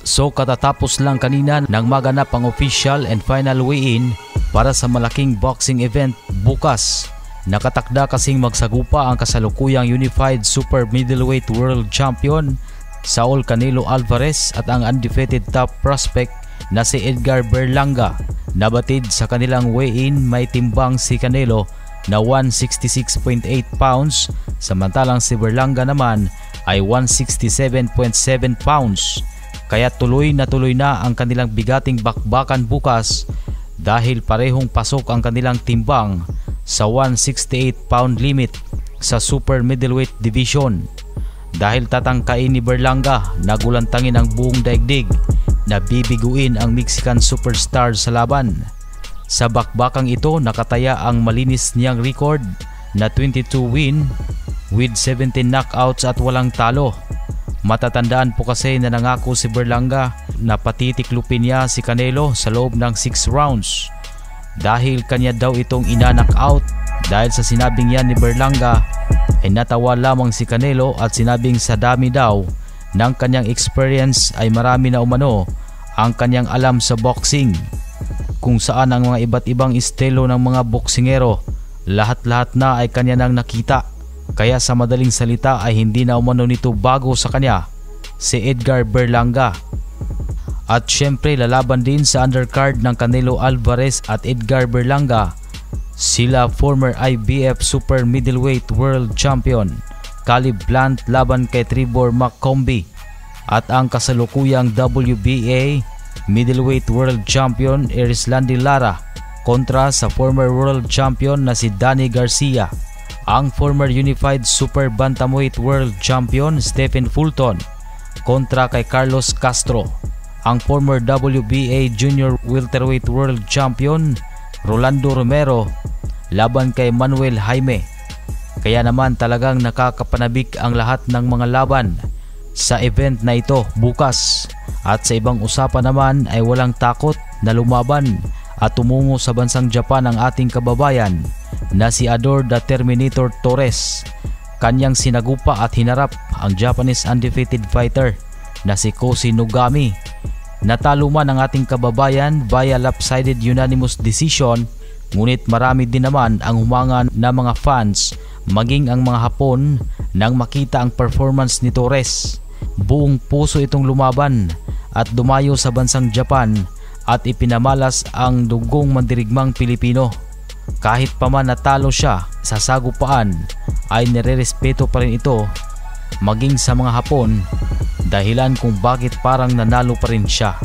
So katatapos lang kanina nang maganap ang official and final weigh-in para sa malaking boxing event bukas. Nakatakda kasing magsagupa ang kasalukuyang Unified Super Middleweight World Champion Saul Canelo Alvarez at ang undefeated top prospect na si Edgar Berlanga. Nabatid sa kanilang weigh-in may timbang si Canelo na 166.8 pounds samantalang si Berlanga naman ay 167.7 pounds. Kaya tuloy na ang kanilang bigating bakbakan bukas dahil parehong pasok ang kanilang timbang sa 168 pound limit sa super middleweight division. Dahil tatangkain ni Berlanga na gulantangin ang buong daigdig na bibiguin ang Mexican superstar sa laban. Sa bakbakang ito nakataya ang malinis niyang record na 22 win with 17 knockouts at walang talo. Matatandaan po kasi na nangako si Berlanga na patitiklupin niya si Canelo sa loob ng 6 rounds dahil kanya daw itong ina-knockout. Dahil sa sinabing yan ni Berlanga ay natawa lamang si Canelo at sinabing sa dami daw ng kanyang experience ay marami na umano ang kanyang alam sa boxing, kung saan ang mga iba't ibang estilo ng mga boksingero lahat-lahat na ay kanya nang nakita. Kaya sa madaling salita ay hindi na umano nito bago sa kanya si Edgar Berlanga. At syempre lalaban din sa undercard ng Canelo Alvarez at Edgar Berlanga sila former IBF Super Middleweight World Champion Caleb Plant laban kay Trevor McCombie at ang kasalukuyang WBA Middleweight World Champion Erislandy Lara kontra sa former World Champion na si Danny Garcia, ang former Unified Super Bantamweight World Champion Stephen Fulton kontra kay Carlos Castro, ang former WBA Junior Welterweight World Champion Rolando Romero laban kay Manuel Jaime. Kaya naman talagang nakakapanabik ang lahat ng mga laban sa event na ito bukas. At sa ibang usapan naman ay walang takot na lumaban at tumungo sa bansang Japan ang ating kababayan na si Ador the Terminator Torres. Kanyang sinagupa at hinarap ang Japanese undefeated fighter na si Kosi Nogami. Natalo man ang ating kababayan via lopsided unanimous decision, ngunit marami din naman ang humangan na mga fans maging ang mga Hapon nang makita ang performance ni Torres. Buong puso itong lumaban at dumayo sa bansang Japan at ipinamalas ang dugong mandirigmang Pilipino. Kahit pa man natalo siya sa sagupaan ay nirerespeto pa rin ito maging sa mga Hapon, dahilan kung bakit parang nanalo pa rin siya.